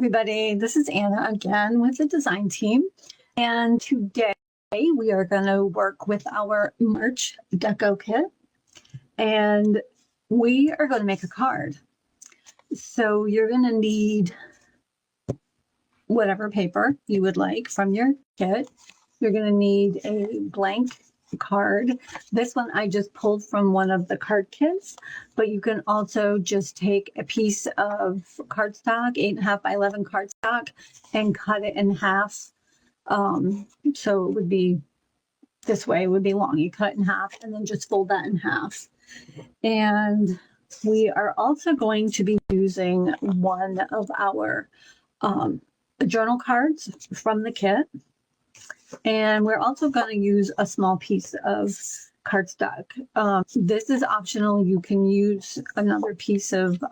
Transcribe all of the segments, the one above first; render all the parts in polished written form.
everybody. This is Anna again with the design team. And today we are going to work with our March DECO kit. And we are going to make a card. So you're going to need whatever paper you would like from your kit. You're going to need a blank card. This one I just pulled from one of the card kits, but you can also just take a piece of cardstock, 8.5 by 11 cardstock, and cut it in half. So it would be this way, it would be long. You cut it in half and then just fold that in half. And we are also going to be using one of our journal cards from the kit. And we're also going to use a small piece of cardstock. This is optional. You can use another piece of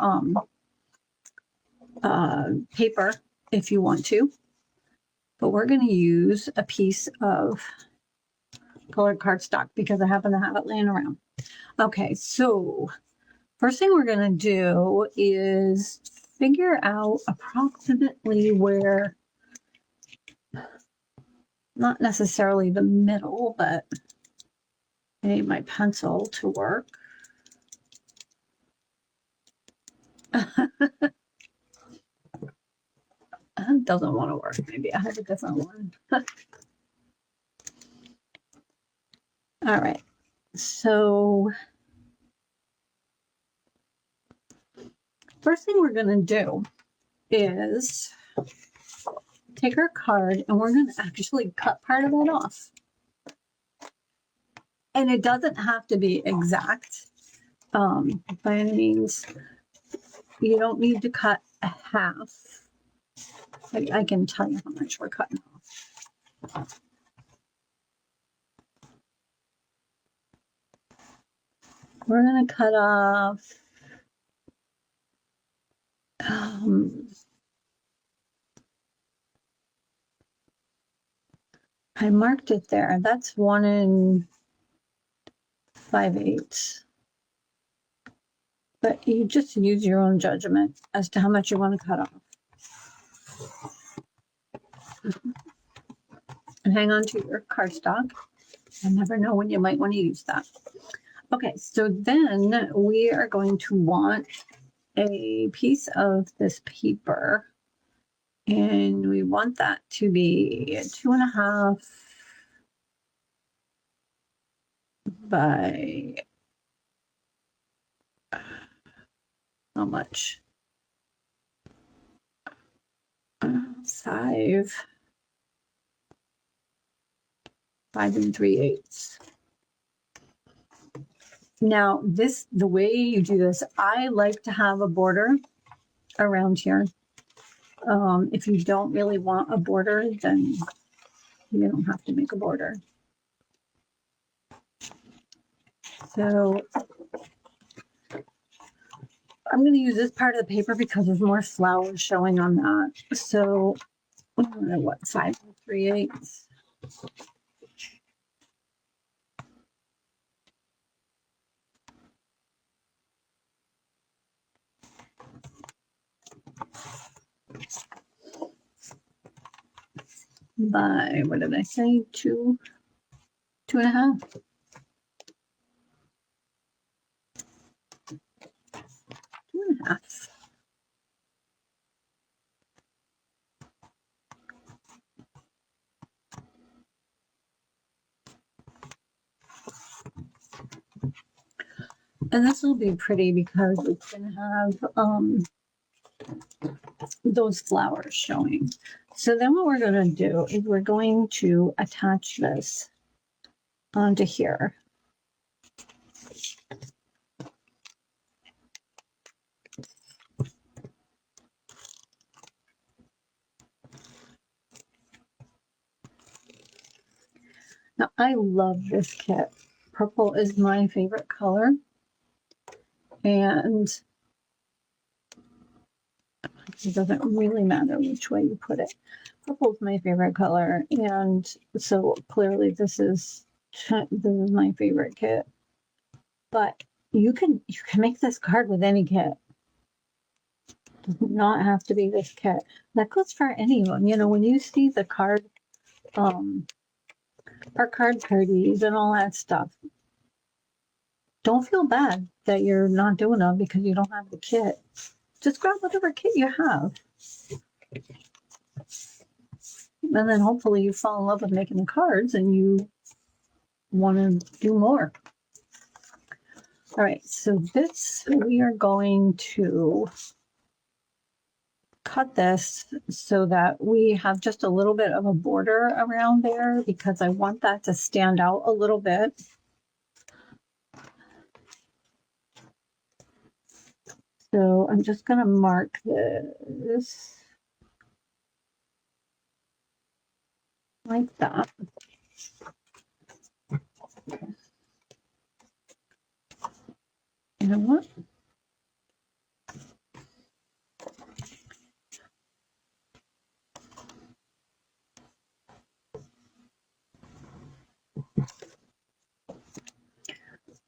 paper if you want to. But we're going to use a piece of colored cardstock because I happen to have it laying around. Okay, so first thing we're going to do is figure out approximately where, not necessarily the middle, but I need my pencil to work. That doesn't want to work. Maybe I have a different one. All right. So first thing we're going to do is take our card and we're going to actually cut part of it off. And it doesn't have to be exact by any means. You don't need to cut a half. I can tell you how much we're cutting off. We're going to cut off I marked it there. That's 1 5/8. But you just use your own judgment as to how much you want to cut off. And hang on to your cardstock. You never know when you might want to use that. Okay, so then we are going to want a piece of this paper. And we want that to be 2.5 by how much? 5 3/8. Now the way you do this, I like to have a border around here. If you don't really want a border, then you don't have to make a border. So I'm going to use this part of the paper because there's more flowers showing on that. So what, 5 3/8. By, what did I say? 2.5. 2.5. And this will be pretty because it's going to have those flowers showing. So then what we're going to do is we're going to attach this onto here. Now I love this kit. Purple is my favorite color. And it doesn't really matter which way you put it. Purple is my favorite color, and so clearly this is my favorite kit. But you can make this card with any kit. Does not have to be this kit. That goes for any of them. You know, when you see the card, our card parties and all that stuff, don't feel bad that you're not doing them because you don't have the kit. Just grab whatever kit you have. And then hopefully you fall in love with making the cards and you want to do more. All right, so this, we are going to cut this so that we have just a little bit of a border around there because I want that to stand out a little bit. So I'm just going to mark this like that. You know what?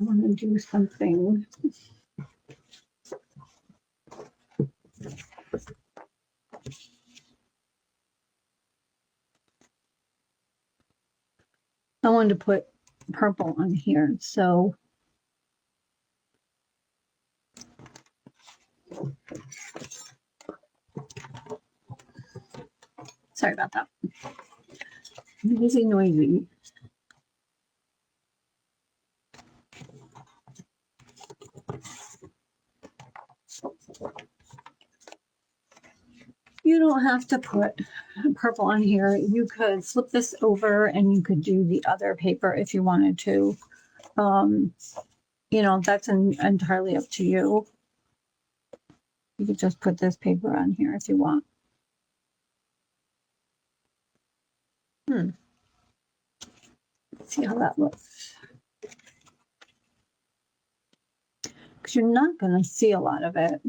I want to do something. I wanted to put purple on here, so sorry about that. Noisy. You don't have to put purple on here. You could flip this over and you could do the other paper if you wanted to. You know, that's entirely up to you. You could just put this paper on here if you want. Let's see how that looks. Because you're not going to see a lot of it.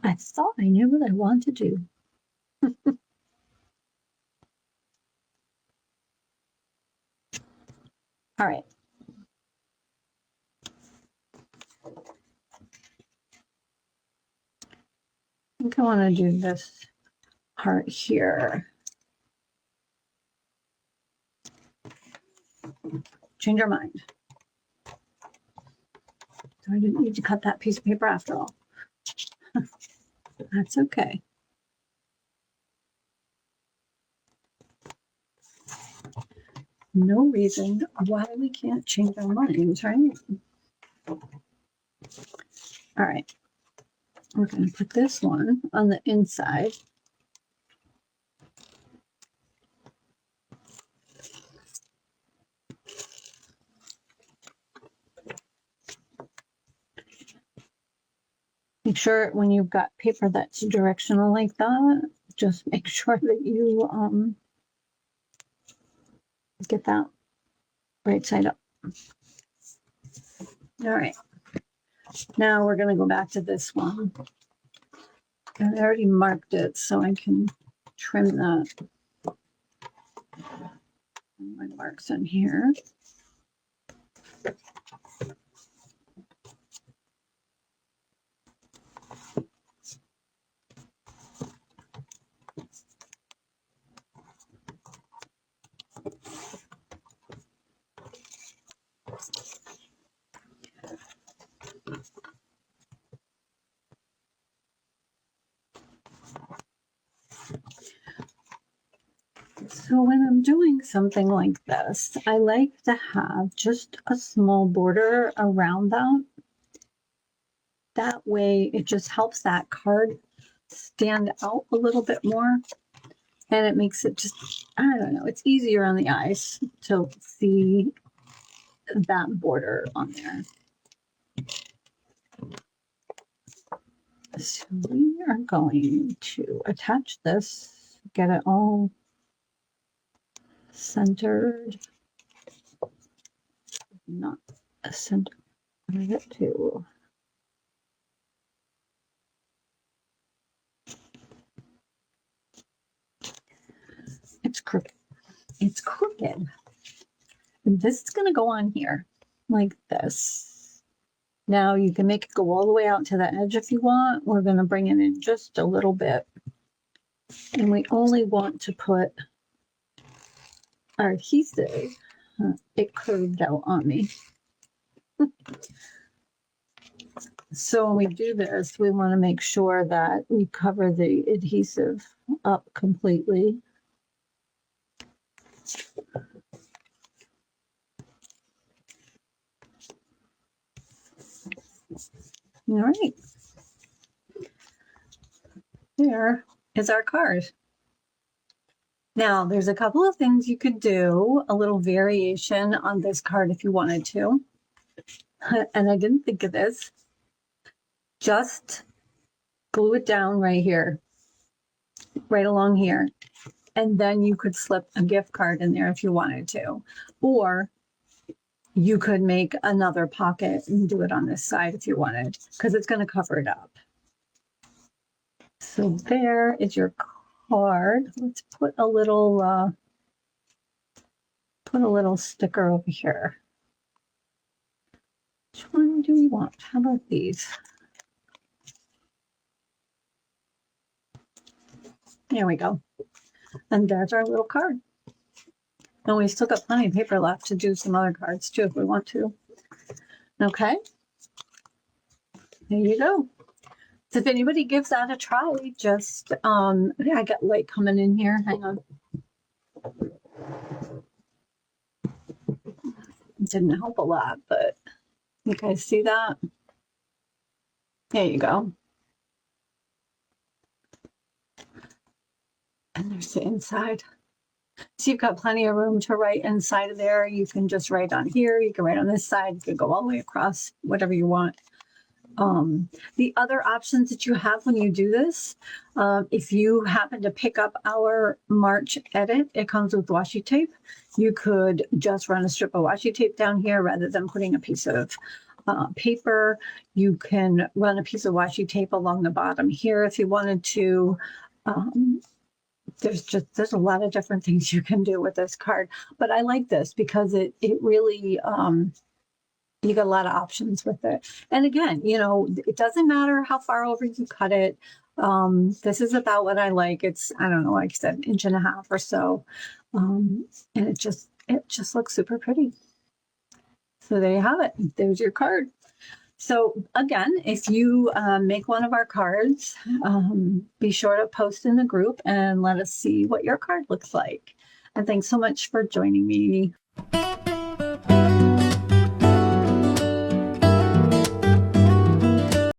I thought I knew what I wanted to do. All right. I think I want to do this part here. Change your mind. So I didn't need to cut that piece of paper after all. That's okay. No reason why we can't change our minds, right? All right. We're going to put this one on the inside. Make sure when you've got paper that's directional like that, just make sure that you get that right side up. All right. Now we're going to go back to this one. And I already marked it so I can trim that. My marks in here. So when I'm doing something like this, I like to have just a small border around that. That way it just helps that card stand out a little bit more. And it makes it just, I don't know, it's easier on the eyes to see that border on there. So we are going to attach this, get it all centered. Not a center. I get to. It's crooked. It's crooked. And this is going to go on here like this. Now you can make it go all the way out to the edge if you want. We're going to bring it in just a little bit. And we only want to put our adhesive. It curved out on me. So when we do this, we want to make sure that we cover the adhesive up completely. All right. There is our card. Now, there's a couple of things you could do, a little variation on this card if you wanted to. And I didn't think of this. Just glue it down right here, right along here. And then you could slip a gift card in there if you wanted to. Or you could make another pocket and do it on this side if you wanted, because it's going to cover it up. So there is your card. Let's put a little sticker over here. Which one do we want? How about these? There we go. And there's our little card. And we still got plenty of paper left to do some other cards too if we want to. Okay. There you go. So if anybody gives that a try, just I got light coming in here. Hang on. It didn't help a lot, but you guys see that? There you go. And there's the inside. So you've got plenty of room to write inside of there. You can just write on here. You can write on this side. You can go all the way across, whatever you want. The other options that you have when you do this, if you happen to pick up our March edit, it comes with washi tape. You could just run a strip of washi tape down here rather than putting a piece of paper. You can run a piece of washi tape along the bottom here if you wanted to. There's a lot of different things you can do with this card, but I like this because it really you got a lot of options with it. And again, you know, it doesn't matter how far over you cut it. This is about what I like. It's, I don't know, like I said, 1.5 inches or so. And it just looks super pretty. So there you have it. There's your card. So again, if you make one of our cards, be sure to post in the group and let us see what your card looks like. And thanks so much for joining me.